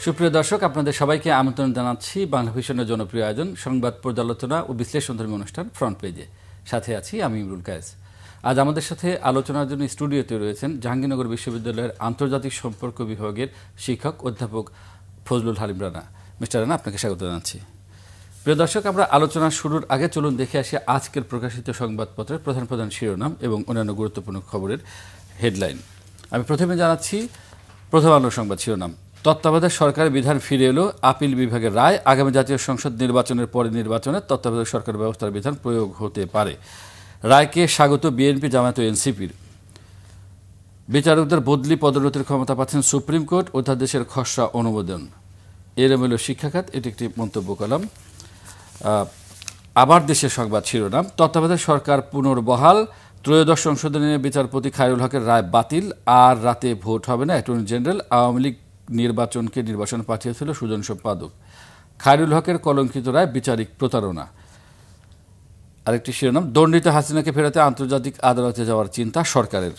সুপ্রিয় দর্শক, আপনাদের সবাইকে আমন্ত্রণ জানাচ্ছি বাংলা ভিশনের জনপ্রিয় আয়োজন সংবাদ পর্যালোচনা ও বিশ্লেষণধর্মী অনুষ্ঠান ফ্রন্ট পেজে। সাথে আছি আমি ইমরুল কায়েস। আজ আমাদের সাথে আলোচনার জন্য স্টুডিওতে রয়েছেন জাহাঙ্গীরনগর বিশ্ববিদ্যালয়ের আন্তর্জাতিক সম্পর্ক বিভাগের শিক্ষক অধ্যাপক ফজলুল হালিম রানা। মিস্টার রানা, আপনাকে স্বাগত জানাচ্ছি। প্রিয় দর্শক, আমরা আলোচনা শুরুর আগে চলুন দেখে আসি আজকের প্রকাশিত সংবাদপত্রের প্রধান প্রধান শিরোনাম এবং অন্যান্য গুরুত্বপূর্ণ খবরের হেডলাইন। আমি প্রথমে জানাচ্ছি প্রথম আলো সংবাদ শিরোনাম। তত্ত্বাবধায়ক সরকারের বিধান ফিরে এলো, আপিল বিভাগের রায়। আগামী জাতীয় সংসদ নির্বাচনের পরে নির্বাচনে তত্ত্বাবধায়ক সরকার ব্যবস্থার বিধান প্রয়োগ হতে পারে। রায়কে স্বাগত বিএনপি, জামায়াত ও এনসিপির। বিচারকদের বদলি পদোন্নতির ক্ষমতা পাচ্ছেন সুপ্রিম কোর্ট, অধ্যাদেশের খসড়া অনুমোদন। এলোমেলো শিক্ষাখাত, এটি একটি মন্তব্য কলাম। আবার দেশের সংবাদ শিরোনাম। তত্ত্বাবধায়ক সরকার পুনর্বহাল, ত্রয়োদশ সংশোধনী বিচারপতি খায়রুল হকের রায় বাতিল। আর রাতে ভোট হবে না। অ্যাটর্নি জেনারেল আওয়ামী লীগ নির্বাচন পাঠিয়েছিল সুজন সম্পাদক। খায়রুল হকের কলঙ্কিত রায় বিচারিক প্রতারণা। আরেকটি শিরোনাম, দণ্ডিত হাসিনাকে ফেরাতে আন্তর্জাতিক আদালতে যাওয়ার চিন্তা সরকারের।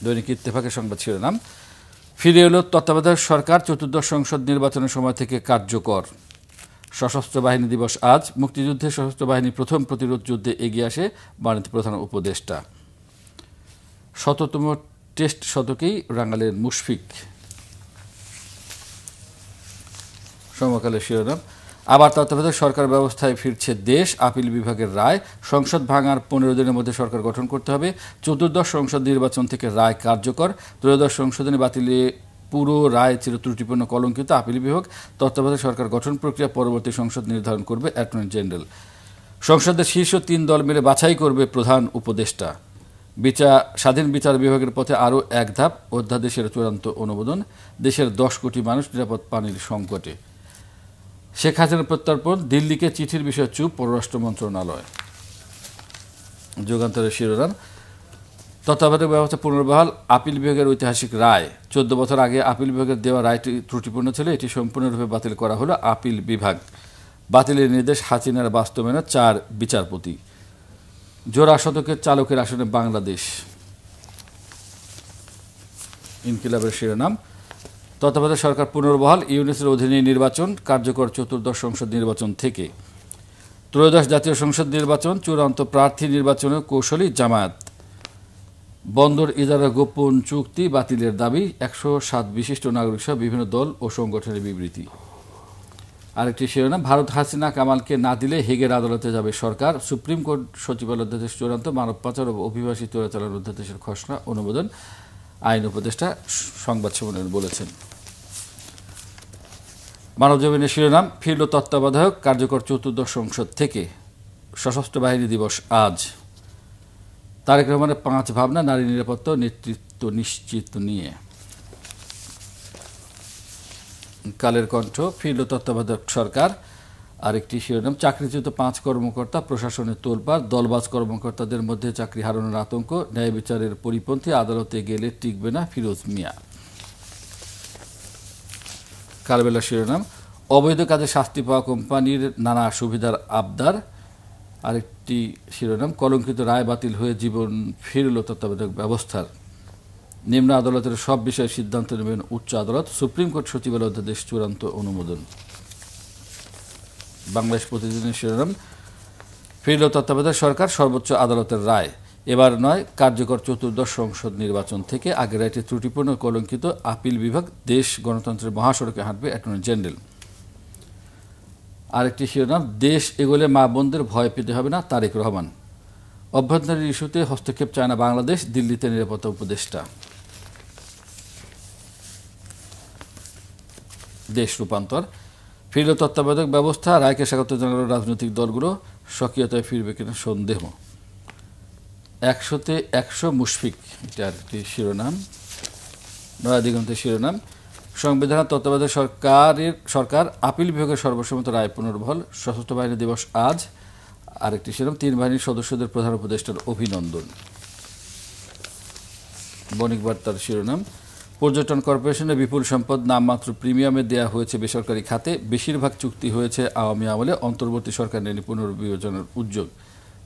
দৈনিক ইত্তেফাকের সংবাদ শিরোনাম, ফিরে এলো তত্ত্বাবধায়ক সরকার, চতুর্দশ সংসদ নির্বাচনের সময় থেকে কার্যকর। সশস্ত্র বাহিনী দিবস আজ। মুক্তিযুদ্ধে সশস্ত্র বাহিনী প্রথম প্রতিরোধ যুদ্ধে এগিয়ে আসে মাননীয় প্রধান উপদেষ্টা। ১৭তম টেস্ট শতকেই রাঙালেন মুশফিক। সমকালের শিরোনাম, আবার তত্ত্বাবধায়ক সরকার ব্যবস্থায় ফিরছে দেশ, আপিল বিভাগের রায়। সংসদ ভাঙার ১৫ দিনের মধ্যে সরকার গঠন করতে হবে। চতুর্দশ সংসদ নির্বাচন থেকে রায় কার্যকর। ত্রয়োদশ সংশোধনী বাতিলে পুরো রায় ছিল ত্রুটিপূর্ণ, কলঙ্কিত। আপিল বিভাগ তত্ত্বাবধায়ক সরকার গঠন প্রক্রিয়া পরবর্তী সংসদ নির্ধারণ করবে অ্যাটর্নি জেনারেল। সংসদের শীর্ষ ৩ দল মিলে বাছাই করবে প্রধান উপদেষ্টা। স্বাধীন বিচার বিভাগের পথে আরও এক ধাপ, অধ্যাদেশের চূড়ান্ত অনুমোদন। দেশের ১০ কোটি মানুষ নিরাপদ পানির সংকটে। শেখ হাসিনার প্রত্যর্পণ, দিল্লিকে চিঠির বিষয়ে চুপ পররাষ্ট্র মন্ত্রণালয়। যুগান্তরের শিরোনাম, তত্ত্বাবধায়ক ব্যবস্থা পুনর্বহাল, আপিল বিভাগের ঐতিহাসিক রায়। ১৪ বছর আগে আপিল বিভাগের দেওয়া রায়টি ত্রুটিপূর্ণ ছিল, এটি সম্পূর্ণরূপে বাতিল করা হলো। আপিল বিভাগ বাতিলের নির্দেশ হাসিনার বাস্তবায়নে ৪ বিচারপতি। জোড়া শতকের চালকের আসনে বাংলাদেশ। ইনকিলাবের শিরোনাম, তত্ত্বাবধায়ক সরকার পুনর্বহাল, ইউনিসের অধীনে নির্বাচন কার্যকর চতুর্দশ সংসদ নির্বাচন থেকে। ত্রয়োদশ জাতীয় সংসদ নির্বাচন, চূড়ান্ত প্রার্থী নির্বাচনে কৌশলী জামায়াত। বন্দর ইজারা গোপন চুক্তি বাতিলের দাবি, ১০৭ বিশিষ্ট নাগরিক সহ বিভিন্ন দল ও সংগঠনের বিবৃতি। আরেকটি শিরোনাম, ভারত হাসিনা কামালকে না দিলে হেগের আদালতে যাবে সরকার। সুপ্রিম কোর্ট সচিবালয় অধ্যাদেশ চূড়ান্ত, মানব পাচার ও অভিবাসী চোরাচালান অধ্যাদেশের খসড়া অনুমোদন। আইন উপদেষ্টা সংবাদ সম্মেলনে বলেছেন। মানবজমিনের শিরোনাম, ফিরল তত্ত্বাবধায়ক কার্যকর চতুর্দশ সংসদ থেকে। সশস্ত্র বাহিনী দিবস আজ। তারেক রহমানের ৫ ভাবনা, নারী নিরাপত্তা নেতৃত্ব নিশ্চিত নিয়ে। কালের কণ্ঠ, ফিরল তত্ত্বাবধায়ক সরকার। আরেকটি শিরোনাম, চাকরিচ্যুত ৫ কর্মকর্তা, প্রশাসনের তোলপাড়। দলবাজ কর্মকর্তাদের মধ্যে চাকরি হারানোর আতঙ্ক, ন্যায় বিচারের পরিপন্থী, আদালতে গেলে টিকবে না ফিরোজ মিয়া। কালবেলা শিরোনাম, অবৈধ কাজে শাস্তি পাওয়া কোম্পানির নানা সুবিধার আবদার। আরেকটি শিরোনাম, কলঙ্কিত রায় বাতিল হয়ে জীবন ফিরল তত্ত্বাবধায়ক ব্যবস্থার। নিম্ন আদালতের সব বিষয়ে সিদ্ধান্ত নেবেন উচ্চ আদালত। সুপ্রিম কোর্ট সচিবালয় অধ্যাদেশ চূড়ান্ত অনুমোদন। বাংলাদেশ প্রতিদিনের শিরোনাম, ফিরল তত্ত্বাবধায়ক সরকার, সর্বোচ্চ আদালতের রায়। এবার নয়, কার্যকর চতুর্দশ সংসদ নির্বাচন থেকে। আগের রায়টি ত্রুটিপূর্ণ, কলঙ্কিত। আপিল বিভাগ, দেশ গণতন্ত্রের মহাসড়কে হাঁটবে অ্যাটর্নি জেনারেল। আরেকটি শিরোনাম, দেশ এগোলে মা বোনদের ভয় পেতে হবে না, তারেক রহমান। অভ্যন্তরীণ ইস্যুতে হস্তক্ষেপ চায় না বাংলাদেশ, দিল্লিতে নিরাপত্তা উপদেষ্টা। দেশ রূপান্তর, ফিরল তত্ত্বাবধায়ক ব্যবস্থা, রায়কে স্বাগত জানালো রাজনৈতিক দলগুলো। স্বকীয়তায় ফিরবে কিনা সন্দেহ। ১০০তে ১০০ মুশফিক, এটা একটি শিরোনাম। নয়া দিগন্তের শিরোনাম, সংবিধান তত্ত্বাবধায়ক সরকার, আপিল বিভাগের সর্বসম্মত রায় পুনর্বহাল। সশস্ত্র বাহিনী দিবস আজ। আরেকটি শিরোনাম, ৩ বাহিনীর সদস্যদের প্রধান উপদেষ্টার অভিনন্দন। বণিক বার্তার শিরোনাম, পর্যটন কর্পোরেশনের বিপুল সম্পদ নামমাত্র প্রিমিয়ামে দেয়া হয়েছে বেসরকারি খাতে। বেশিরভাগ চুক্তি হয়েছে আওয়ামী আমলে, অন্তর্বর্তী সরকার নেয়নি পুনর্বিবেচনার উদ্যোগ।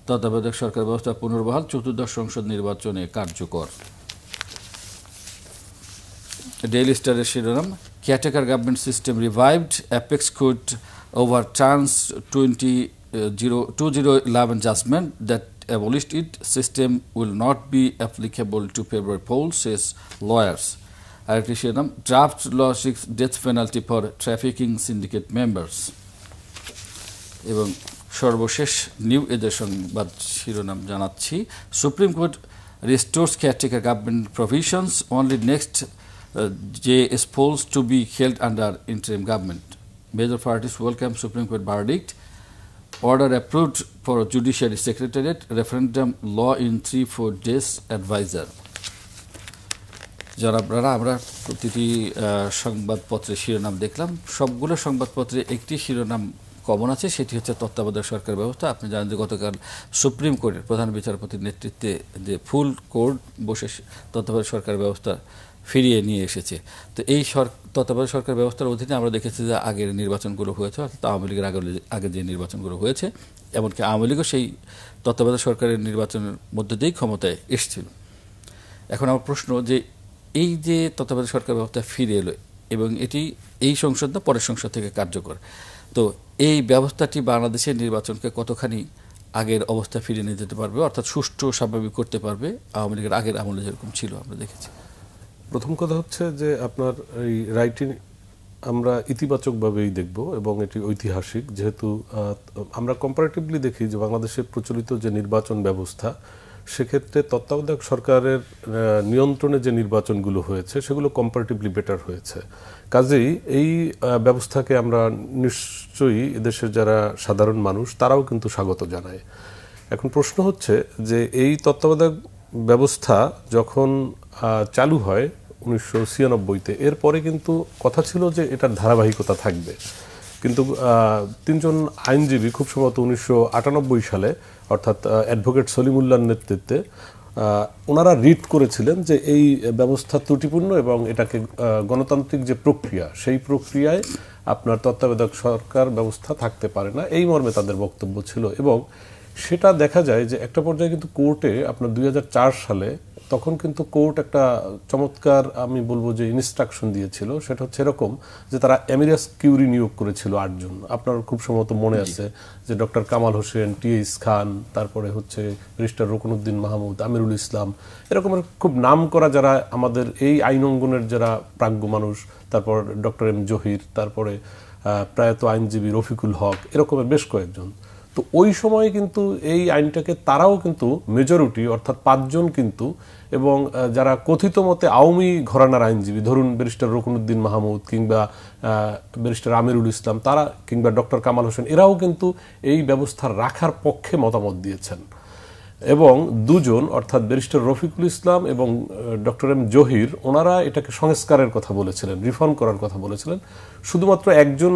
তত্ত্বাবধায়ক সরকার ব্যবস্থা পুনর্বহাল, চতুর্দশ সংসদ নির্বাচনে কার্যকর। ডেইলি স্টারের শিরোনাম, caretaker government system revived, apex court overturns 2011 judgment that abolished it. System will not be applicable to February polls, says lawyers. আরেকটি শিরোনাম, draft law seeks death penalty for trafficking syndicate members. এবং সর্বশেষ new এজের সংবাদ শিরোনাম জানাচ্ছি, supreme court restores caretaker government provisions, only next JS polls to be held under interim government. Major parties welcome Supreme Court verdict. Order approved for Judiciary Secretariat. Referendum law in 3-4 days. Advisor. যারা আমরা প্রতিটি সংবাদপত্রের শিরোনাম দেখলাম, সবগুলো সংবাদপত্রে একটি শিরোনাম কমন আছে, সেটি হচ্ছে তত্ত্বাবধায়ক সরকার ব্যবস্থা। আপনি জানেন যে গতকাল সুপ্রিম কোর্টের প্রধান বিচারপতির নেতৃত্বে যে ফুল কোর্ট বসে তত্ত্বাবধায়ক সরকার ব্যবস্থা ফিরিয়ে নিয়ে এসেছে। তো এই তত্ত্বাবধায়ক সরকার ব্যবস্থার অধীনে আমরা দেখেছি যে আগের নির্বাচনগুলো হয়েছে, অর্থাৎ আওয়ামী লীগের আগে যে নির্বাচনগুলো হয়েছে, এমনকি আওয়ামী লীগও সেই তত্ত্বাবধায়ক সরকারের নির্বাচনের মধ্যে দিয়েই ক্ষমতায় এসেছিল। এখন আমার প্রশ্ন যে এই যে তত্ত্বাবধায়ক সরকার ব্যবস্থা ফিরে এলো এবং এটি এই সংসদ না পরের সংসদ থেকে কার্যকর, তো এই ব্যবস্থাটি বাংলাদেশের নির্বাচনকে কতখানি আগের অবস্থা ফিরিয়ে নিয়ে যেতে পারবে, অর্থাৎ সুষ্ঠু স্বাভাবিক করতে পারবে আওয়ামী লীগের আগের আমলে যেরকম ছিল আমরা দেখেছি? প্রথম কথা হচ্ছে যে আপনার এই রাইটটি আমরা ইতিবাচকভাবেই দেখব এবং এটি ঐতিহাসিক, যেহেতু আমরা কম্পারেটিভলি দেখি যে বাংলাদেশের প্রচলিত যে নির্বাচন ব্যবস্থা, সেক্ষেত্রে তত্ত্বাবধায়ক সরকারের নিয়ন্ত্রণে যে নির্বাচনগুলো হয়েছে সেগুলো কম্পারেটিভলি বেটার হয়েছে। কাজেই এই ব্যবস্থাকে আমরা নিশ্চয়ই এদেশের যারা সাধারণ মানুষ তারাও কিন্তু স্বাগত জানায়। এখন প্রশ্ন হচ্ছে যে এই তত্ত্বাবধায়ক ব্যবস্থা যখন চালু হয় 1996-তে, এরপরে কিন্তু কথা ছিল যে এটার ধারাবাহিকতা থাকবে, কিন্তু তিনজন আইনজীবী খুব সম্ভবত 1998 সালে, অর্থাৎ অ্যাডভোকেট সলিমুল্লাহর নেতৃত্বে, ওনারা রিট করেছিলেন যে এই ব্যবস্থা ত্রুটিপূর্ণ এবং এটাকে গণতান্ত্রিক যে প্রক্রিয়া সেই প্রক্রিয়ায় আপনার তত্ত্বাবধায়ক সরকার ব্যবস্থা থাকতে পারে না, এই মর্মে তাদের বক্তব্য ছিল। এবং সেটা দেখা যায় যে একটা পর্যায়ে কিন্তু কোর্টে আপনার 2004 সালে তখন কিন্তু কোর্ট একটা চমৎকার আমি বলবো যে ইনস্ট্রাকশন দিয়েছিল, সেটা হচ্ছে এরকম যে তারা এমিরাস কিউরি নিয়োগ করেছিল 8 জন। আপনার খুব সম্ভবত মনে আছে যে ডক্টর কামাল হোসেন, টি.এইচ খান, তারপরে হচ্ছে ব্যারিস্টার রুকনউদ্দিন মাহমুদ, আমিরুল ইসলাম, এরকমের খুব নাম করা যারা আমাদের এই আইন অঙ্গনের যারা প্রাজ্ঞ মানুষ, তারপর ডক্টর এম জহির, তারপরে প্রয়াত আইনজীবী রফিকুল হক, এরকমের বেশ কয়েকজন। তো ওই সময় কিন্তু এই আইনটাকে তারাও কিন্তু মেজরিটি, অর্থাৎ 5 জন কিন্তু, এবং যারা কথিত মতে আওয়ামী ঘরানার আইনজীবী, ধরুন ব্যারিস্টার রুকনউদ্দিন মাহমুদ কিংবা ব্যারিস্টার আমিরুল ইসলাম, তারা কিংবা ডক্টর কামাল হোসেন, এরাও কিন্তু এই ব্যবস্থা রাখার পক্ষে মতামত দিয়েছেন। এবং 2 জন অর্থাৎ ব্যারিস্টার রফিকুল ইসলাম এবং ডক্টর এম জহির, ওনারা এটাকে সংস্কারের কথা বলেছিলেন, রিফর্ম করার কথা বলেছিলেন। শুধুমাত্র একজন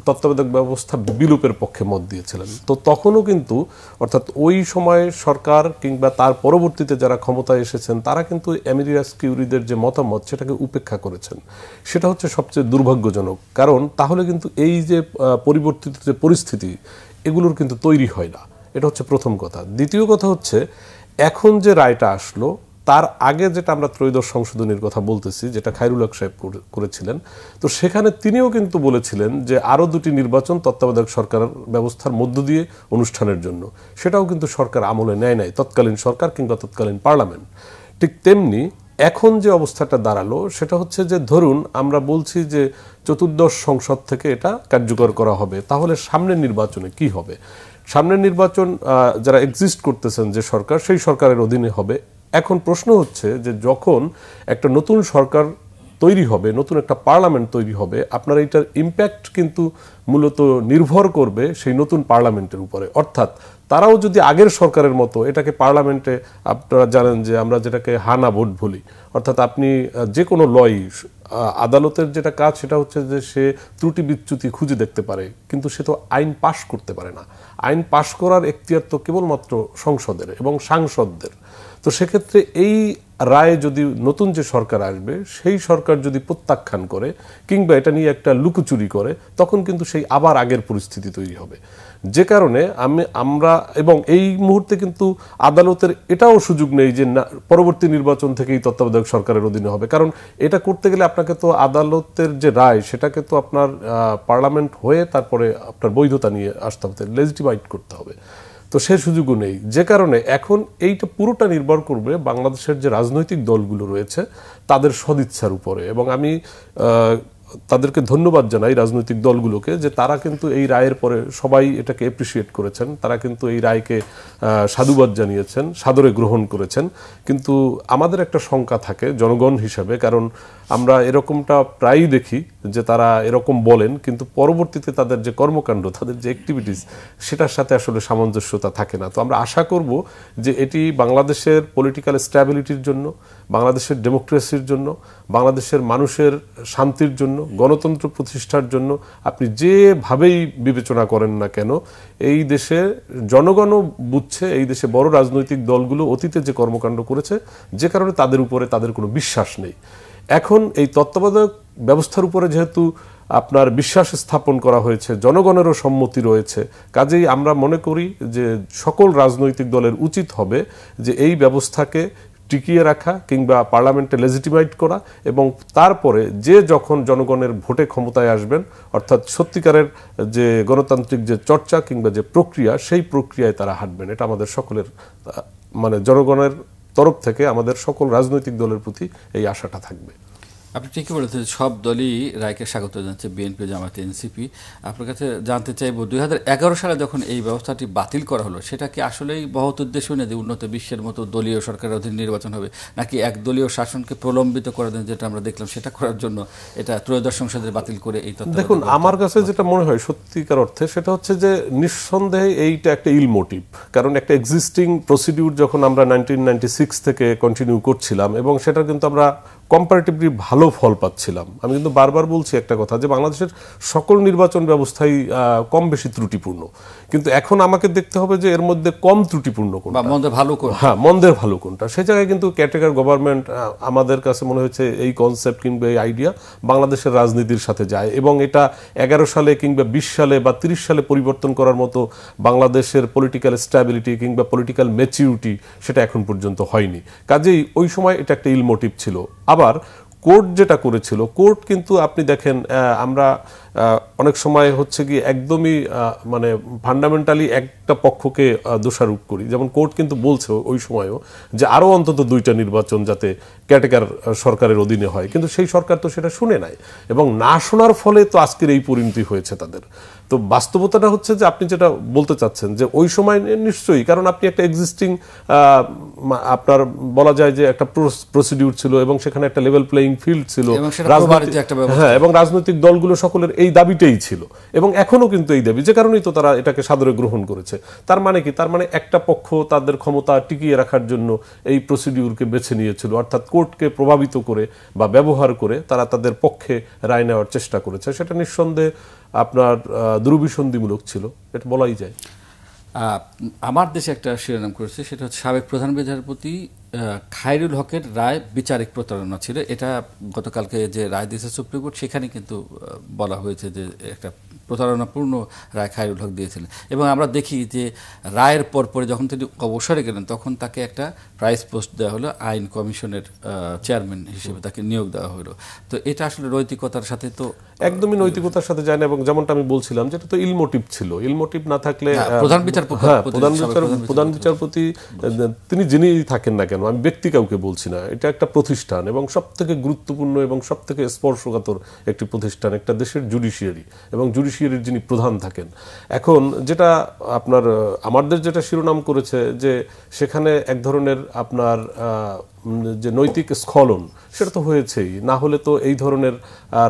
তত্ত্বাবধায়ক ব্যবস্থা বিলুপের পক্ষে মত দিয়েছিলেন। তো তখনও কিন্তু, অর্থাৎ ওই সময়ে সরকার কিংবা তার পরবর্তীতে যারা ক্ষমতায় এসেছেন তারা কিন্তু এমিরাস কিউরিদের যে মতামত সেটাকে উপেক্ষা করেছেন। সেটা হচ্ছে সবচেয়ে দুর্ভাগ্যজনক, কারণ তাহলে কিন্তু এই যে পরিবর্তিত যে পরিস্থিতি এগুলোর কিন্তু তৈরি হয় না। এটা হচ্ছে প্রথম কথা। দ্বিতীয় কথা হচ্ছে এখন যে রায়টা আসলো তার আগে যেটা আমরা ত্রয়োদশ সংশোধনীর কথা বলতেছি, যেটা খায়রুল হক সাহেব করেছিলেন, তো সেখানে তিনিও কিন্তু বলেছিলেন যে আরও 2টি নির্বাচন তত্ত্বাবধায়ক সরকার ব্যবস্থার মধ্য দিয়ে অনুষ্ঠানের জন্য, সেটাও কিন্তু সরকার আমলে নেয় নাই, তৎকালীন সরকার কিংবা তৎকালীন পার্লামেন্ট। ঠিক তেমনি এখন যে অবস্থাটা দাঁড়ালো সেটা হচ্ছে যে ধরুন আমরা বলছি যে 14th সংসদ থেকে এটা কার্যকর করা হবে, তাহলে সামনের নির্বাচনে কি হবে? সামনের নির্বাচন যারা এক্সিস্ট করতেছেন যে সরকার, সেই সরকারের অধীনে হবে। এখন প্রশ্ন হচ্ছে যে যখন একটা নতুন সরকার তৈরি হবে, নতুন একটা পার্লামেন্ট তৈরি হবে, আপনার এইটার ইম্প্যাক্ট কিন্তু মূলত নির্ভর করবে সেই নতুন পার্লামেন্টের উপরে। অর্থাৎ তারাও যদি আগের সরকারের মতো এটাকে পার্লামেন্টে, আপনারা জানেন যে আমরা যেটাকে হানা ভোট বলি, অর্থাৎ আপনি যে কোনো লই, আদালতের যেটা কাজ সেটা হচ্ছে যে সে ত্রুটি বিচ্যুতি খুঁজে দেখতে পারে, কিন্তু সে তো আইন পাশ করতে পারে না। আইন পাশ করার এখতিয়ার তো কেবলমাত্র সংসদের এবং সাংসদদের। তো সেক্ষেত্রে এই রায় যদি নতুন যে সরকার আসবে সেই সরকার যদি প্রত্যাখ্যান করে কিংবা এটা নিয়ে একটা লুকোচুরি করে, তখন কিন্তু সেই আবার আগের পরিস্থিতি তৈরি হবে। যে কারণে আমরা এবং এই মুহূর্তে কিন্তু আদালতের এটাও সুযোগ নেই যে না পরবর্তী নির্বাচন থেকেই তত্ত্বাবধায়ক সরকারের অধীনে হবে, কারণ এটা করতে গেলে আপনাকে তো আদালতের যে রায় সেটাকে তো আপনার পার্লামেন্ট হয়ে তারপরে আপনার বৈধতা নিয়ে আসতে হবে, লেজিটিমাইট করতে হবে। তো সে সুযোগও নেই। যে কারণে এখন এইটা পুরোটা নির্ভর করবে বাংলাদেশের যে রাজনৈতিক দলগুলো রয়েছে তাদের সদিচ্ছার উপরে। এবং আমি তাদেরকে ধন্যবাদ জানাই রাজনৈতিক দলগুলোকে যে তারা কিন্তু এই রায়ের পরে সবাই এটাকে অ্যাপ্রিসিয়েট করেছেন, তারা কিন্তু এই রায়কে সাধুবাদ জানিয়েছেন, সাদরে গ্রহণ করেছেন। কিন্তু আমাদের একটা শঙ্কা থাকে জনগণ হিসাবে, কারণ আমরা এরকমটা প্রায়ই দেখি যে তারা এরকম বলেন কিন্তু পরবর্তীতে তাদের যে কর্মকাণ্ড, তাদের যে অ্যাক্টিভিটিস সেটার সাথে আসলে সামঞ্জস্যতা থাকে না। তো আমরা আশা করব যে এটি বাংলাদেশের পলিটিক্যাল স্ট্যাবিলিটির জন্য, বাংলাদেশের ডেমোক্রেসির জন্য, বাংলাদেশের মানুষের শান্তির জন্য, গণতন্ত্র প্রতিষ্ঠার জন্য আপনি যেভাবেই বিবেচনা করেন না কেন, এই দেশে জনগণও বুঝছে এই দেশে বড় রাজনৈতিক দলগুলো অতীতে যে কর্মকাণ্ড করেছে, যে কারণে তাদের উপরে তাদের কোনো বিশ্বাস নেই। এখন এই তত্ত্বাবধায়ক ব্যবস্থার উপরে যেহেতু আপনার বিশ্বাস স্থাপন করা হয়েছে, জনগণেরও সম্মতি রয়েছে, কাজেই আমরা মনে করি যে সকল রাজনৈতিক দলের উচিত হবে যে এই ব্যবস্থাকে টিকিয়ে রাখা কিংবা পার্লামেন্টে লেজিটিমাইট করা, এবং তারপরে যে যখন জনগণের ভোটে ক্ষমতায় আসবেন, অর্থাৎ সত্যিকারের যে গণতান্ত্রিক যে চর্চা কিংবা যে প্রক্রিয়া, সেই প্রক্রিয়ায় তারা হাঁটবেন। এটা আমাদের সকলের মানে জনগণের তরফ থেকে আমাদের সকল রাজনৈতিক দলের প্রতি এই আশাটা থাকবে। আপনি ঠিকই বলেছেন, সব দলই রায়কে স্বাগত জানাচ্ছে, বিএনপি, জামায়াত, এনসিপি। আপনার কাছে জানতে চাইব 2011 সালে যখন এই ব্যবস্থাটি বাতিল করা হলো, সেটা কি আসলেই বহৎ উদ্দেশ্য নিয়ে যে উন্নত বিশ্বের মতো দলীয় সরকারের অধীনে নির্বাচন হবে, নাকি একদলীয় শাসনকে প্রলম্বিত করার জন্য, যেটা আমরা দেখলাম সেটা করার জন্য এটা ত্রয়োদশ সংসদে বাতিল করে এই তত্ত্ব? দেখুন, আমার কাছে যেটা মনে হয় সত্যিকার অর্থে সেটা হচ্ছে যে নিঃসন্দেহে এইটা একটা ইল মোটিভ। কারণ একটা এক্সিস্টিং প্রসিডিউর যখন আমরা 1996 থেকে কন্টিনিউ করছিলাম এবং সেটা কিন্তু আমরা কম্পারেটিভলি ভালো ফল পাচ্ছিলাম। আমি কিন্তু বারবার বলছি একটা কথা যে বাংলাদেশের সকল নির্বাচন ব্যবস্থাই কম বেশি ত্রুটিপূর্ণ, কিন্তু এখন আমাকে দেখতে হবে যে এর মধ্যে কম ত্রুটিপূর্ণ কোনটা, মন্দের ভালো কোনটা। হ্যাঁ, মন্দের ভালো কোনটা। সেই জায়গায় কিন্তু ক্যাটেগর গভর্নমেন্ট আমাদের কাছে মনে হচ্ছে এই কনসেপ্ট কিংবা এই আইডিয়া বাংলাদেশের রাজনীতির সাথে যায়, এবং এটা 11 সালে কিংবা 20 সালে বা 30 সালে পরিবর্তন করার মতো বাংলাদেশের পলিটিক্যাল স্ট্যাবিলিটি কিংবা পলিটিক্যাল ম্যাচিউরিটি সেটা এখন পর্যন্ত হয়নি। কাজেই ওই সময় এটা একটা ইল মোটিভ ছিল। আবার কোর্ট যেটা করেছিল, কোর্ট কিন্তু আপনি দেখেন আমরা অনেক সময় হচ্ছে কি একদমই মানে ফান্ডামেন্টালি একটা পক্ষকে দোষারোপ করি। যেমন কোর্ট কিন্তু বলছে ওই সময়ও যে আরও অন্তত 2টা নির্বাচন যাতে ক্যাটেগর সরকারের অধীনে হয়, কিন্তু সেই সরকার তো সেটা শুনে নাই, এবং না শোনার ফলে তো আজকের এই পরিণতি হয়েছে তাদের। তো বাস্তবতাটা হচ্ছে যে আপনি যেটা বলতে চাচ্ছেন যে ওই সময় নিশ্চয়ই, কারণ আপনি একটা এক্সিস্টিং আপনার বলা যায় যে একটা প্রসিডিউর ছিল এবং সেখানে একটা লেভেল প্লেইং ফিল্ড ছিল, হ্যাঁ, এবং রাজনৈতিক দলগুলো সকলের এই দাবিটাই ছিল, এবং এখনো কিন্তু এই দাবি, যে কারণেই তো তারা এটাকে সাদরে গ্রহণ করেছে। তার মানে কি? তার মানে একটা পক্ষ তাদের ক্ষমতা টিকিয়ে রাখার জন্য এই প্রসিডিউরকে বেছে নিয়েছিল, অর্থাৎ কোর্টকে প্রভাবিত করে বা ব্যবহার করে তারা তাদের পক্ষে রায় নেওয়ার চেষ্টা করেছে। সেটা নিঃসন্দেহে আপনার দুরভিসন্ধিমূলক ছিল, এটা বলাই যায়। আমার দেশে একটা শিরোনাম করেছে, সেটা হচ্ছে সাবেক প্রধান বিচারপতি খায়রুল হকের রায় বিচারিক প্রতারণা ছিল। এটা গতকালকে যে রায় দিয়েছে সুপ্রিম কোর্ট, সেখানে কিন্তু বলা হয়েছে যে একটা প্রতারণাপূর্ণ রায় খায়রুল হক দিয়েছিলেন। এবং আমরা দেখি যে রায়ের পরপরে যখন তিনি অবসরে গেলেন, তখন তাকে একটা প্রাইস পোস্ট দেওয়া হলো, আইন কমিশনের চেয়ারম্যান হিসেবে তাকে নিয়োগ দেওয়া হলো। তো এটা আসলে নৈতিকতার সাথে তো একদমই নৈতিকতার সাথে যায় না, এবং যেমনটা আমি বলছিলাম যেটা তো ইলমোটিভ ছিল। ইলমোটিভ না থাকলে প্রধান বিচারপতি তিনি যিনি থাকেন না কেন, আমি ব্যক্তি কাউকে বলছি না, এটা একটা প্রতিষ্ঠান এবং সবথেকে গুরুত্বপূর্ণ এবং সবথেকে স্পর্শকাতর একটি প্রতিষ্ঠান, একটা দেশের জুডিশিয়ারি, এবং জুডিশিয়ারির যিনি প্রধান থাকেন। এখন যেটা আপনার আমাদের যেটা শিরোনাম করেছে যে সেখানে এক ধরনের আপনার যে নৈতিক স্খলন, সেটা তো হয়েছেই, না হলে তো এই ধরনের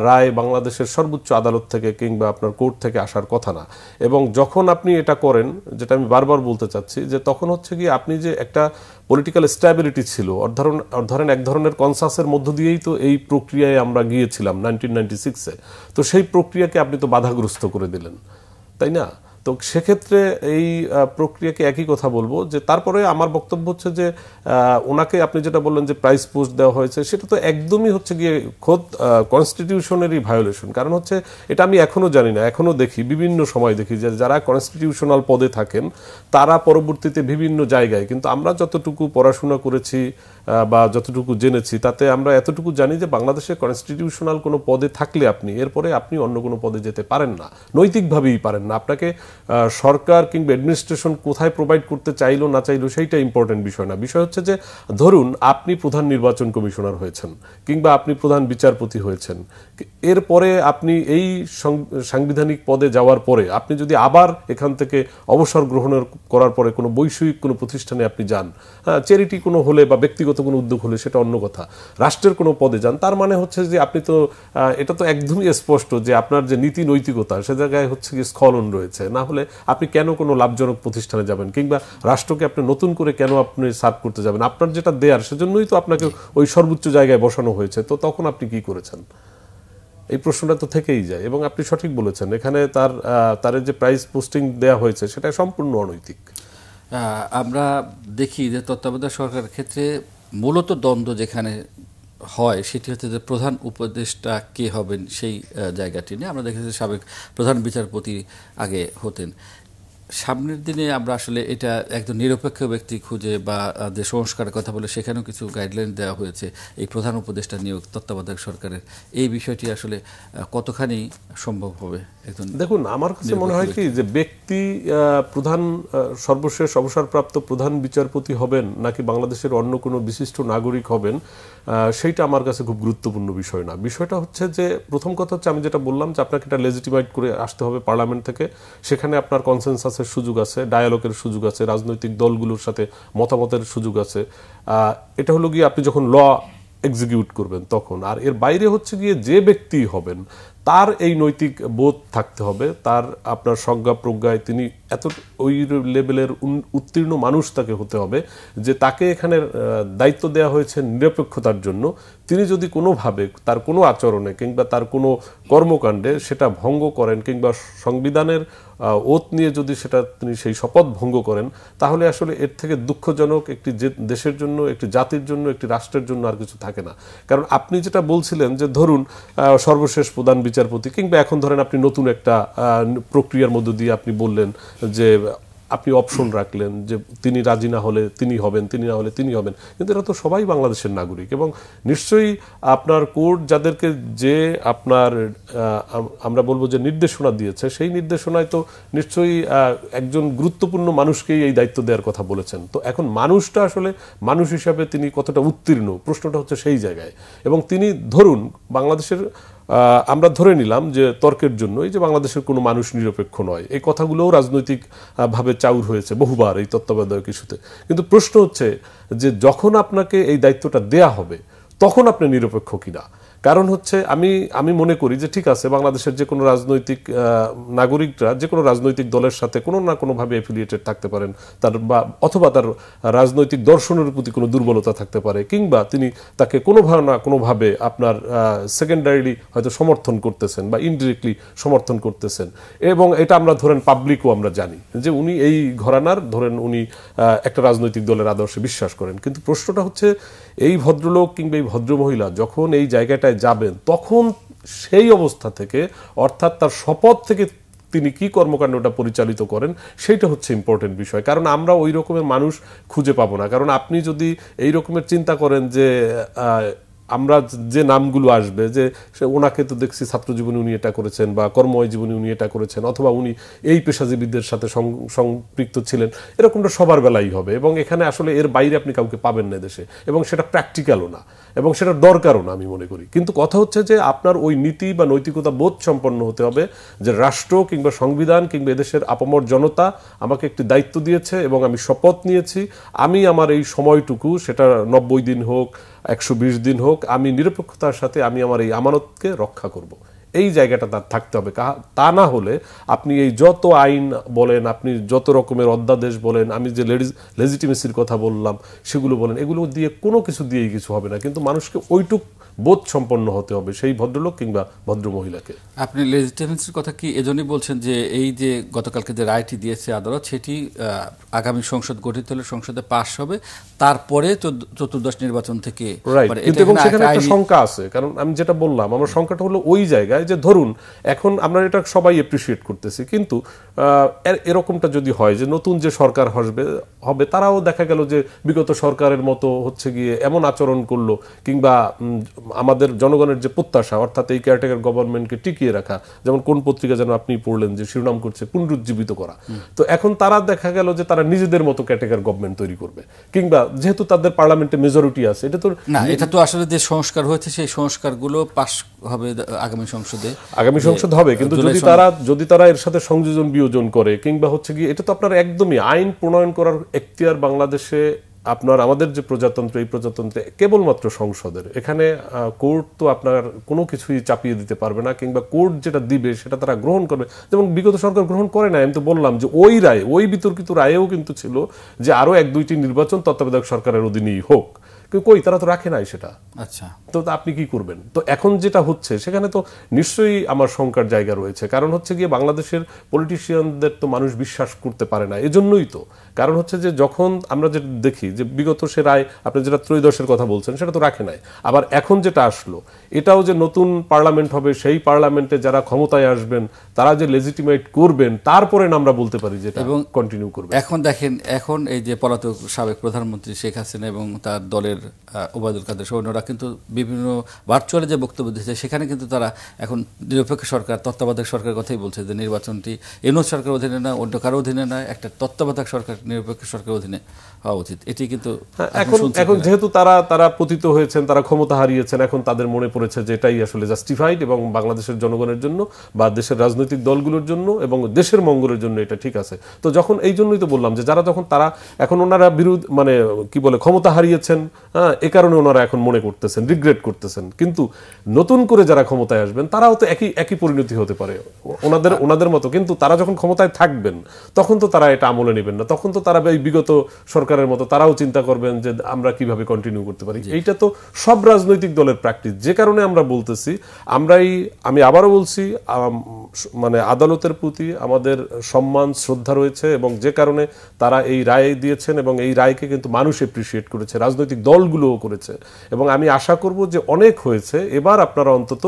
রায় বাংলাদেশের সর্বোচ্চ আদালত থেকে কিংবা আপনার কোর্ট থেকে আসার কথা না। এবং যখন আপনি এটা করেন, যেটা আমি বারবার বলতে চাচ্ছি, যে তখন হচ্ছে কি আপনি যে একটা পলিটিক্যাল স্ট্যাবিলিটি ছিল, ধরেন এক ধরনের কনসাসের মধ্য দিয়েই তো এই প্রক্রিয়ায় আমরা গিয়েছিলাম 1996-এ, তো সেই প্রক্রিয়াকে আপনি তো বাধাগ্রস্ত করে দিলেন, তাই না? তো সেক্ষেত্রে এই প্রক্রিয়াকে একই কথা বলবো যে তারপরে আমার বক্তব্য হচ্ছে যে ওনাকে আপনি যেটা বললেন যে প্রাইস পোস্ট দেওয়া হয়েছে সেটা তো একদমই হচ্ছে গিয়ে খোদ কনস্টিটিউশনেরই ভায়োলেশন। কারণ হচ্ছে এটা আমি এখনো জানি না, এখনো দেখি বিভিন্ন সময় দেখি যে যারা কনস্টিটিউশনাল পদে থাকেন তারা পরবর্তীতে বিভিন্ন জায়গায়, কিন্তু আমরা যতটুকু পড়াশোনা করেছি বা যতটুকু জেনেছি তাতে আমরা এতটুকু জানি যে বাংলাদেশের কনস্টিটিউশনাল কোনো পদে থাকলে এরপরে আপনি অন্য কোনো পদে যেতে পারেন না, নৈতিকভাবেই পারেন না। আপনাকে সরকার কিংবা অ্যাডমিনিস্ট্রেশন কোথায় প্রোভাইড করতে চাইলো না চাইলো সেইটা ইম্পর্টেন্ট বিষয় না। বিষয় হচ্ছে যে ধরুন আপনি প্রধান নির্বাচন কমিশনার হয়েছেন কিংবা আপনি প্রধান বিচারপতি হয়েছেন, এরপরে আপনি এই সাংবিধানিক পদে যাওয়ার পরে আপনি যদি আবার এখান থেকে অবসর করার পরে কোনো বৈষয়িক কোনো প্রতিষ্ঠানে আপনি যান, চ্যারিটি কোনো হলে বা ব্যক্তিগত কোনো উদ্যোগ হলে সেটা অন্য কথা, রাষ্ট্রের কোনো পদে যান, তার মানে হচ্ছে যে আপনি তো এটা তো একদমই স্পষ্ট যে আপনার যে নীতি নৈতিকতা সে জায়গায় হচ্ছে কি স্খলন রয়েছে। না হলে আপনি কেন কোনো লাভজনক প্রতিষ্ঠানে যাবেন কিংবা রাষ্ট্রকে আপনি নতুন করে কেন আপনি সার্ভ করতে যাবেন? আপনার যেটা দেয়ার সেজন্যই তো আপনাকে ওই সর্বোচ্চ জায়গায় বসানো হয়েছে, তো তখন আপনি কি করেছেন? এই প্রশ্নটা তো থেকেই যায়। এবং আপনি সঠিক বলেছেন, এখানে তার যে প্রাইস পোস্টিং দেয়া হয়েছে সেটা সম্পূর্ণ অনৈতিক। আমরা দেখি যে তত্ত্বাবধায়ক সরকারের ক্ষেত্রে মূলত দ্বন্দ্ব যেখানে হয় সেটি হচ্ছে যে প্রধান উপদেষ্টা কে হবেন সেই জায়গাটি নিয়ে। আমরা দেখেছি সাবেক প্রধান বিচারপতি আগে হতেন। সামনের দিনে আমরা আসলে এটা একজন নিরপেক্ষ ব্যক্তি খুঁজে বা যে সংস্কারের কথা বলে সেখানেও কিছু গাইডলাইন দেওয়া হয়েছে এই প্রধান উপদেষ্টা নিয়োগ তত্ত্বাবধায়ক সরকারের। এই বিষয়টি আসলে কতখানি সম্ভব হবে? দেখুন, আমার কাছে মনে হয় কি যে ব্যক্তি প্রধান সর্বশেষ অবসরপ্রাপ্ত প্রধান বিচারপতি হবেন নাকি বাংলাদেশের অন্য কোনো বিশিষ্ট নাগরিক হবেন সেইটা আমার কাছে খুব গুরুত্বপূর্ণ বিষয় না। বিষয়টা হচ্ছে যে প্রথম কথা হচ্ছে আমি যেটা বললাম যে আপনাকে এটা লেজিটিমাইট করে আসতে হবে পার্লামেন্ট থেকে, সেখানে আপনার কনসেনসাসের সুযোগ আছে, ডায়ালগের সুযোগ আছে, রাজনৈতিক দলগুলোর সাথে মতামতের সুযোগ আছে। এটা হলো গিয়ে আপনি যখন ল এক্সিকিউট করবেন তখন। আর এর বাইরে হচ্ছে গিয়ে যে ব্যক্তি হবেন তার এই নৈতিক বোধ থাকতে হবে, তার আপনার সংজ্ঞা প্রজ্ঞায় তিনি এত ওই লেভেলের উত্তীর্ণ মানুষ তাকে হতে হবে যে তাকে এখানে দায়িত্ব দেওয়া হয়েছে নিরপেক্ষতার জন্য। তিনি যদি কোনোভাবে তার কোনো আচরণে কিংবা তার কোনো কর্মকাণ্ডে সেটা ভঙ্গ করেন কিংবা সংবিধানের ওত নিয়ে যদি সেটা তিনি সেই শপথ ভঙ্গ করেন, তাহলে আসলে এর থেকে দুঃখজনক একটি দেশের জন্য, একটি জাতির জন্য, একটি রাষ্ট্রের জন্য আর কিছু থাকে না। কারণ আপনি যেটা বলছিলেন যে ধরুন সর্বশেষ প্রধান বিচারপতি কিংবা এখন ধরেন আপনি নতুন একটা প্রক্রিয়ার মধ্য দিয়ে আপনি বললেন যে আপনি অপশন রাখলেন যে তিনি রাজি না হলে তিনি হবেন, তিনি না হলে তিনি হবেন, কিন্তু এরা তো সবাই বাংলাদেশের নাগরিক। এবং নিশ্চয়ই আপনার কোর্ট যাদেরকে যে আপনার আমরা বলবো যে নির্দেশনা দিয়েছে সেই নির্দেশনায় তো নিশ্চয়ই একজন গুরুত্বপূর্ণ মানুষকেই এই দায়িত্ব দেওয়ার কথা বলেছেন। তো এখন মানুষটা আসলে মানুষ হিসাবে তিনি কতটা উত্তীর্ণ প্রশ্নটা হচ্ছে সেই জায়গায়। এবং তিনি ধরুন বাংলাদেশের আমরা ধরে নিলাম যে তর্কের জন্য এই যে বাংলাদেশের কোনো মানুষ নিরপেক্ষ নয়, এই কথাগুলোও রাজনৈতিক ভাবে চাউর হয়েছে বহুবার এই তত্ত্বাবধায়ক ইস্যুতে। কিন্তু প্রশ্ন হচ্ছে যে যখন আপনাকে এই দায়িত্বটা দেয়া হবে তখন আপনি নিরপেক্ষ কিনা। কারণ হচ্ছে আমি মনে করি যে ঠিক আছে বাংলাদেশের যে কোনো রাজনৈতিক নাগরিকরা যে কোনো রাজনৈতিক দলের সাথে কোনো না কোনোভাবে অ্যাফিলিয়েটেড থাকতে পারেন, তার বা অথবা তার রাজনৈতিক দর্শনের প্রতি কোনো দুর্বলতা থাকতে পারে, কিংবা তিনি তাকে কোনোভাবে না কোনোভাবে আপনার সেকেন্ডারিলি হয়তো সমর্থন করতেছেন বা ইনডিরেক্টলি সমর্থন করতেছেন। এবং এটা আমরা ধরেন পাবলিকও আমরা জানি যে উনি এই ঘরানার ধরেন উনি একটা রাজনৈতিক দলের আদর্শে বিশ্বাস করেন। কিন্তু প্রশ্নটা হচ্ছে এই ভদ্রলোক কিংবা এই ভদ্রমহিলা যখন এই জায়গাটায় যাবেন তখন সেই অবস্থা থেকে অর্থাৎ তার শপথ থেকে তিনি কি কর্মকাণ্ডটা পরিচালিত করেন সেইটা হচ্ছে ইম্পর্টেন্ট বিষয়। কারণ আমরা ওই রকমের মানুষ খুঁজে পাবো না। কারণ আপনি যদি এই রকমের চিন্তা করেন যে আমরা যে নামগুলো আসবে যে ওনাকে তো দেখছি ছাত্র জীবনে উনি এটা করেছেন বা কর্মময় জীবনে উনি এটা করেছেন অথবা উনি এই পেশাজীবীদের সাথে সম্পৃক্ত ছিলেন, এরকমটা সবার বেলাই হবে। এবং এখানে আসলে এর বাইরে আপনি কাউকে পাবেন না দেশে, এবং সেটা প্র্যাকটিক্যালও না এবং সেটা দরকারও না আমি মনে করি। কিন্তু কথা হচ্ছে যে আপনার ওই নীতি বা নৈতিকতা বোধ সম্পন্ন হতে হবে যে রাষ্ট্র কিংবা সংবিধান কিংবা এদেশের আপামর জনতা আমাকে একটি দায়িত্ব দিয়েছে এবং আমি শপথ নিয়েছি আমি আমার এই সময়টুকু সেটা 90 দিন হোক 120 দিন হোক আমি নিরপেক্ষতার সাথে আমি আমার এই আমানতকে রক্ষা করব। এই জায়গাটা তার থাকতে হবে। তা না হলে আপনি এই যত আইন বলেন, আপনি যত রকমের অধ্যাদেশ বলেন, আমি যে লেজিটিমেসির কথা বললাম সেগুলো বলেন, এগুলো দিয়ে কোনো কিছু দিয়েই কিছু হবে না। কিন্তু মানুষকে ওইটুক বোধ সম্পন্ন হতে হবে সেই ভদ্রলোক কিংবা ভদ্র মহিলাকে। আপনি লেজিটিমেসির কথা কি এজন্যই বলছেন যে এই যে গতকালকে যে রায়টি দিয়েছে আদালত, সেটি আগামী সংসদ গঠিত হলে সংসদে পাশ হবে, তারপরে চতুর্দশ নির্বাচন থেকে? কিন্তু এবং সেখানে একটা শঙ্কা আছে, কারণ আমি যেটা বললাম, আমার শঙ্কাটা হলো ওই জায়গায় যে ধরুন এখন আমরা এটা সবাই এপ্রিসিয়েট করতেছি, কিন্তু এরকমটা যদি হয় যে নতুন যে সরকার হবে তারাও দেখা গেল যে বিগত সরকারের মতো হচ্ছে গিয়ে এমন আচরণ করলো, কিংবা আমাদের জনগণের যে প্রত্যাশা, অর্থাৎ এই কেয়ারটেকার গভর্নমেন্টকে টিকিয়ে রাখা, যেমন কোন পত্রিকা যেন আপনি পড়লেন যে শিরোনাম করছে পুনরুজ্জীবিত করা, তো এখন তারা দেখা গেল যে তারা নিজেদের মতো কেয়ারটেকার গভর্নমেন্ট তৈরি করবে, কিংবা যেহেতু তাদের পার্লামেন্টে মেজরিটি আছে, এটা তো আসলে যে সংস্কার হয়েছে সেই সংস্কারগুলো পাশ হবে আগামী সংসদ হবে, কিন্তু যদি তারা এর সাথে সংযোজন বিয়োজন করে, কিংবা হচ্ছে গিয়ে এটা তো আপনার একদমই আইন প্রণয়ন করার এখতিয়ার বাংলাদেশে আপনার আমাদের যে প্রজাতন্ত্র, এই প্রজাতন্ত্রে কেবলমাত্র সংসদের, এখানে কোর্ট তো আপনার কোনো কিছুই চাপিয়ে দিতে পারবে না, কিংবা কোর্ট যেটা দিবে সেটা তারা গ্রহণ করবে। যেমন বিগত সরকার গ্রহণ করে না, আমি তো বললাম যে ওই রায়, ওই বিতর্কিত রায়েও কিন্তু ছিল যে আরো 1-2টি নির্বাচন তত্ত্বাবধায়ক সরকারের অধীনেই হোক, কই তারা তো রাখে নাই সেটা। আচ্ছা, তো আপনি কি করবেন? তো এখন যেটা হচ্ছে সেখানে তো নিশ্চয়ই আমার শঙ্কার জায়গা রয়েছে, কারণ হচ্ছে গিয়ে বাংলাদেশের পলিটিশিয়ানদের তো মানুষ বিশ্বাস করতে পারে না। এজন্যই তো, কারণ হচ্ছে যে যখন আমরা যেটা দেখি যে বিগত সে রায়, আপনি যেটা ত্রয়োদশের কথা বলছেন, সেটা তো রাখে নাই। আবার এখন যেটা আসলো, এটাও যে নতুন পার্লামেন্ট হবে, সেই পার্লামেন্টে যারা ক্ষমতায় আসবেন তারা যে লেজিটিমেট করবেন, তারপরে আমরা বলতে পারি যে এবং কন্টিনিউ করবে। এখন দেখেন, এখন এই যে পলাতক সাবেক প্রধানমন্ত্রী শেখ হাসিনা এবং তার দলের ওবায়দুল কাদের সৈন্যরা কিন্তু বিভিন্ন ভার্চুয়ালি যে বক্তব্য দিয়েছে, সেখানে কিন্তু তারা এখন নিরপেক্ষ সরকার, তত্ত্বাবধায়ক সরকারের কথাই বলছে, যে নির্বাচনটি ইউনূস সরকারের অধীনে না, অন্য কারো অধীনে নয়, একটা তত্ত্বাবধায়ক সরকার, নিরপেক্ষ সরকারের অধীনে হওয়া উচিত। এটি কিন্তু এখন যেহেতু তারা পতিত হয়েছেন, তারা ক্ষমতা হারিয়েছেন, এখন তাদের মনে পড়েছে যে এটাই আসলে জাস্টিফাইড এবং বাংলাদেশের জনগণের জন্য বা দেশের রাজনৈতিক দলগুলোর জন্য এবং দেশের মঙ্গলের জন্য এটা ঠিক আছে। তো যখন এই জন্যই তো বললাম যে তারা এখন ওনারা মানে কি বলে ক্ষমতা হারিয়েছেন, এ কারণে ওনারা এখন মনে করতেছেন, রিগ্রেট করতেছেন, কিন্তু নতুন করে যারা ক্ষমতায় আসবেন তারাও তো একই পরিণতি হতে পারে ওনাদের মতো, কিন্তু তারা যখন ক্ষমতায় থাকবেন তখন তো তারা এটা আমলে নেবেন না, তখন তো তারা এই বিগত সরকারের মতো তারাও চিন্তা করবেন যে আমরা কিভাবে কন্টিনিউ করতে পারি। এইটা তো সব রাজনৈতিক দলের প্র্যাকটিস, যে কারণে আমরা বলতেছি, আমি আবারও বলছি, মানে আদালতের প্রতি আমাদের সম্মান শ্রদ্ধা রয়েছে, এবং যে কারণে তারা এই রায় দিয়েছেন এবং এই রায়কে কিন্তু মানুষ এপ্রিসিয়েট করেছে, রাজনৈতিক দলগুলোও করেছে, এবং আমি আশা করব যে অনেক হয়েছে, এবার আপনারা অন্তত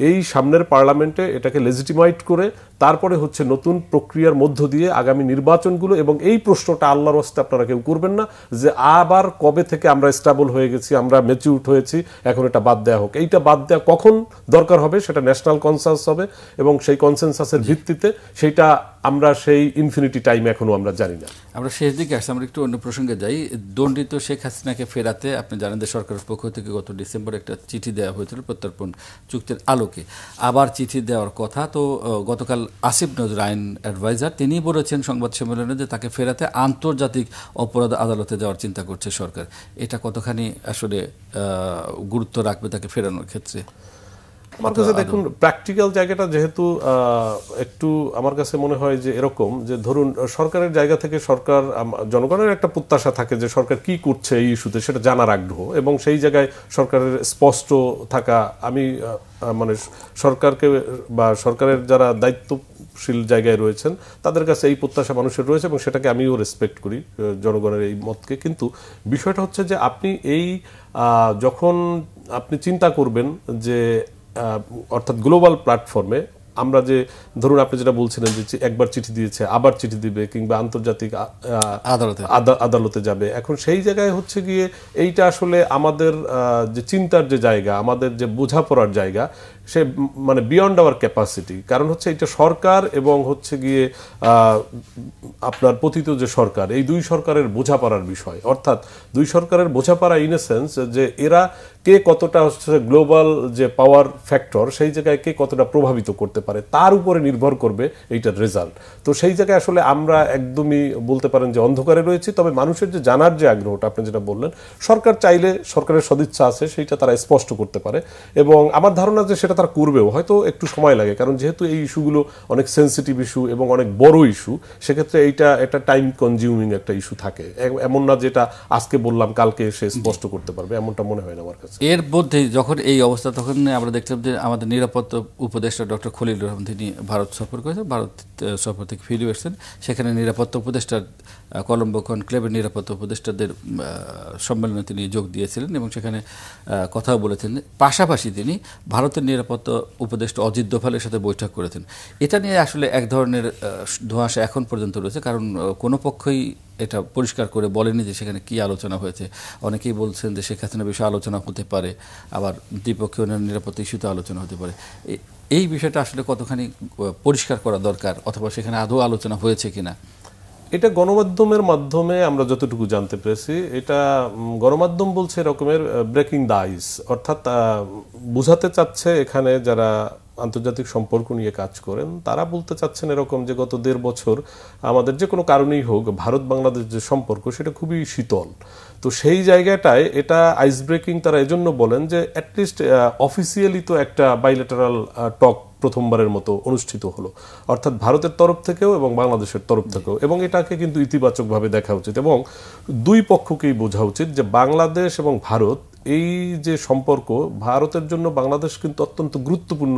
এই সামনের পার্লামেন্টে এটাকে লেজিটিমাইট করে তারপরে হচ্ছে নতুন প্রক্রিয়ার মধ্য দিয়ে আগামী নির্বাচনগুলো, এবং এই প্রশ্নটা আল্লাহর হস্তে আপনারা কেউ করবেন না যে আবার কবে থেকে আমরা স্টেবল হয়ে গেছি, আমরা ম্যাচিউরড হয়েছি, এখন এটা বাদ দেওয়া হোক। এইটা বাদ দেওয়া কখন দরকার হবে সেটা ন্যাশনাল কনসেনসাস হবে, এবং সেই কনসেনসাসের ভিত্তিতে সেইটা আমরা সেই ইনফিনিটি টাইম এখনো আমরা জানি না। আমরা শেষ দিকে আসছি, আমরা একটু অন্য প্রসঙ্গে যাই। দণ্ডিত শেখ হাসিনাকে ফেরাতে আপনি জানেন যে সরকারের পক্ষ থেকে গত ডিসেম্বরে একটা চিঠি দেওয়া হয়েছিল প্রত্যর্পণ চুক্তির আলোকে, আবার চিঠি দেওয়ার কথা। তো গতকাল আসিফ নজরুল আইন অ্যাডভাইজার তিনি বলেছেন সংবাদ সম্মেলনে যে তাকে ফেরাতে আন্তর্জাতিক অপরাধ আদালতে যাওয়ার চিন্তা করছে সরকার। এটা কতখানি আসলে গুরুত্ব রাখবে তাকে ফেরানোর ক্ষেত্রে? আমার কাছে দেখুন, প্র্যাকটিক্যাল জায়গাটা যেহেতু একটু আমার কাছে মনে হয় যে এরকম, যে ধরুন সরকারের জায়গা থেকে সরকার, জনগণের একটা প্রত্যাশা থাকে যে সরকার কি করছে এই ইস্যুতে সেটা জানার আগ্রহ, এবং সেই জায়গায় সরকারের স্পষ্ট থাকা, আমি মানে সরকারকে বা সরকারের যারা দায়িত্বশীল জায়গায় রয়েছেন তাদের কাছে এই প্রত্যাশা মানুষের রয়েছে, এবং সেটাকে আমিও রেসপেক্ট করি জনগণের এই মতকে। কিন্তু বিষয়টা হচ্ছে যে আপনি যখন আপনি চিন্তা করবেন যে অর্থাৎ গ্লোবাল প্ল্যাটফর্মে আমরা যে ধরুন আপনি যেটা বলছিলেন যে একবার চিঠি দিয়েছে, আবার চিঠি দিবে, কিংবা আন্তর্জাতিক আদালতে যাবে, এখন সেই জায়গায় হচ্ছে গিয়ে এইটা আসলে আমাদের যে চিন্তার যে জায়গা, আমাদের যে বোঝাপড়ার জায়গা, সে মানে বিয়ন্ড আওয়ার ক্যাপাসিটি। কারণ হচ্ছে এটা সরকার এবং হচ্ছে গিয়ে আপনার পতিত যে সরকার, এই দুই সরকারের বোঝাপড়ার বিষয়, অর্থাৎ দুই সরকারের বোঝাপড়া ইন এ সেন্স যে এরা কে কতটা হচ্ছে গ্লোবাল যে পাওয়ার ফ্যাক্টর, সেই জায়গায় কে কতটা প্রভাবিত করতে পারে, তার উপরে নির্ভর করবে এইটার রেজাল্ট। তো সেই জায়গায় আসলে আমরা একদমই বলতে পারেন যে অন্ধকারে রয়েছি। তবে মানুষের যে জানার যে আগ্রহটা আপনি যেটা বললেন, সরকার চাইলে, সরকারের সদিচ্ছা আছে, সেইটা তারা স্পষ্ট করতে পারে, এবং আমার ধারণা যে সেটা সেটা তারা করবেও, হয়তো একটু সময় লাগে, কারণ যেহেতু এই ইস্যুগুলো অনেক সেন্সিটিভ ইস্যু এবং অনেক বড় ইস্যু, সেক্ষেত্রে এটা টাইম কনজিউমিং একটা ইস্যু থাকে। এমন না যেটা আজকে বললাম কালকে সে স্পষ্ট করতে পারবে, এমনটা মনে হয় না আমার কাছে। এর মধ্যে যখন এই অবস্থা, তখন আমরা দেখলাম যে আমাদের নিরাপত্তা উপদেষ্টা ডক্টর খলিলুর রহমান তিনি ভারত সফর করেছেন, ভারত সফর থেকে ফিরে এসেছেন। সেখানে নিরাপত্তা উপদেষ্টার কলম্বো কনক্লেভের নিরাপত্তা উপদেষ্টাদের সম্মেলনে তিনি যোগ দিয়েছিলেন এবং সেখানে কথাও বলেছেন। পাশাপাশি তিনি ভারতের নিরাপত্তা উপদেষ্টা অজিত দোভালের সাথে বৈঠক করেছেন। এটা নিয়ে আসলে এক ধরনের ধোঁয়াশা এখন পর্যন্ত রয়েছে, কারণ কোনো পক্ষই এটা পরিষ্কার করে বলেনি যে সেখানে কি আলোচনা হয়েছে। অনেকেই বলছেন যে শেখ হাসিনা বিষয়ে আলোচনা হতে পারে, আবার দ্বিপক্ষীয় নিরাপত্তা ইস্যুতে আলোচনা হতে পারে। এই বিষয়টা আসলে কতখানি পরিষ্কার করা দরকার, অথবা সেখানে আদৌ আলোচনা হয়েছে কিনা? এটা গণমাধ্যমের মাধ্যমে আমরা যতটুকু জানতে পেরেছি, এটা গণমাধ্যম বলছে এরকমের ব্রেকিং দ্য আইস, অর্থাৎ বুঝাতে চাচ্ছে এখানে যারা আন্তর্জাতিক সম্পর্ক নিয়ে কাজ করেন তারা বলতে চাচ্ছেন এরকম যে গত 1.5 বছর আমাদের যে কোনো কারণেই হোক ভারত বাংলাদেশ যে সম্পর্ক সেটা খুবই শীতল। তো সেই জায়গাটায় এটা আইস ব্রেকিং তারা এজন্য বলেন যে অ্যাটলিস্ট অফিসিয়ালি তো একটা বাইলেটারাল টক প্রথমবারের মতো অনুষ্ঠিত হলো, অর্থাৎ ভারতের তরফ থেকেও এবং বাংলাদেশের তরফ থেকেও, এবং এটাকে কিন্তু ইতিবাচকভাবে দেখা উচিত এবং দুই পক্ষকেই বোঝা উচিত যে বাংলাদেশ এবং ভারত এই যে সম্পর্ক, ভারতের জন্য বাংলাদেশ কিন্তু অত্যন্ত গুরুত্বপূর্ণ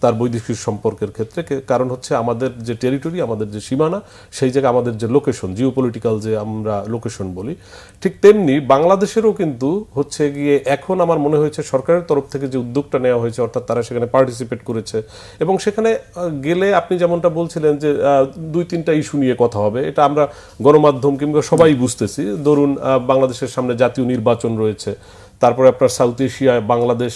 তার বৈদেশিক সম্পর্কের ক্ষেত্রে। কারণ হচ্ছে আমাদের যে টেরিটরি, আমাদের যে সীমানা, সেই জায়গায় আমাদের যে লোকেশন, জিওপলিটিক্যাল যে আমরা লোকেশন বলি, ঠিক তেমনি বাংলাদেশেরও কিন্তু হচ্ছে গিয়ে এখন আমার মনে হয়েছে সরকারের তরফ থেকে যে উদ্যোগটা নেওয়া হয়েছে, অর্থাৎ তারা সেখানে পার্টিসিপেট করেছে এবং সেখানে গেলে আপনি যেমনটা বলছিলেন যে 2-3টা ইস্যু নিয়ে কথা হবে, এটা আমরা গণমাধ্যম কিংবা সবাই বুঝতেছি। ধরুন বাংলাদেশের সামনে জাতীয় নির্বাচন রয়েছে, তারপরে আপনার সাউথ এশিয়ায় বাংলাদেশ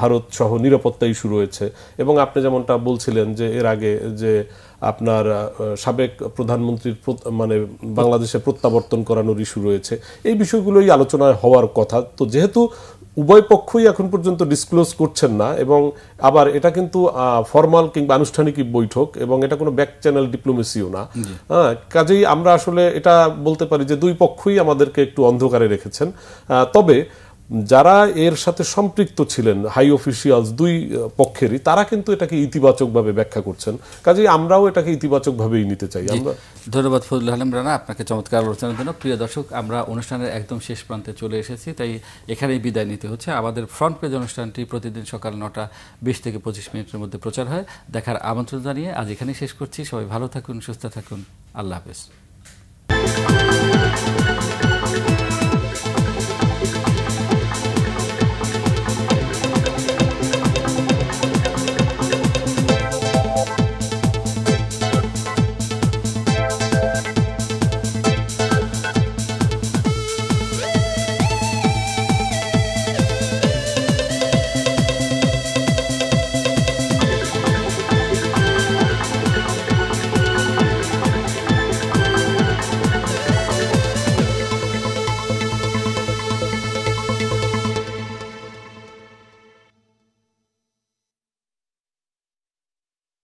ভারত সহ নিরাপত্তা ইস্যু রয়েছে, এবং আপনি যেমনটা বলছিলেন যে এর আগে যে আপনার সাবেক প্রধানমন্ত্রীর মানে বাংলাদেশে প্রত্যাবর্তন করানোর ইস্যু রয়েছে, এই বিষয়গুলোই আলোচনায় হওয়ার কথা। তো যেহেতু উভয় পক্ষই এখন পর্যন্ত ডিসক্লোজ করছেন না, এবং আবার এটা কিন্তু ফর্মাল কিংবা আনুষ্ঠানিক বৈঠক এবং এটা কোনো ব্যাক চ্যানেল ডিপ্লোমেসিও না, কাজেই আমরা আসলে এটা বলতে পারি যে দুই পক্ষই আমাদেরকে একটু অন্ধকারে রেখেছেন। তবে যারা এর সাথে সম্পৃক্ত ছিলেন, হাই অফিসিয়ালস দুই পক্ষেরই, তারা কিন্তু এটাকে ইতিবাচকভাবে ব্যাখ্যা করছেন, কাজেই আমরাও এটাকে ইতিবাচকভাবেই নিতে চাই। আমরা ধন্যবাদ ফজলুল আলম রানা আপনাকে চমৎকার আলোচনার জন্য। প্রিয় দর্শক, আমরা অনুষ্ঠানের একদম শেষ প্রান্তে চলে এসেছি, তাই এখানেই বিদায় নিতে হচ্ছে। আমাদের ফ্রন্ট পেজ অনুষ্ঠানটি প্রতিদিন সকাল 9টা 20 থেকে 25 মিনিটের মধ্যে প্রচার হয়। দেখার আমন্ত্রণ জানিয়ে আজ এখানেই শেষ করছি। সবাই ভালো থাকুন, সুস্থ থাকুন, আল্লাহ হাফেজ।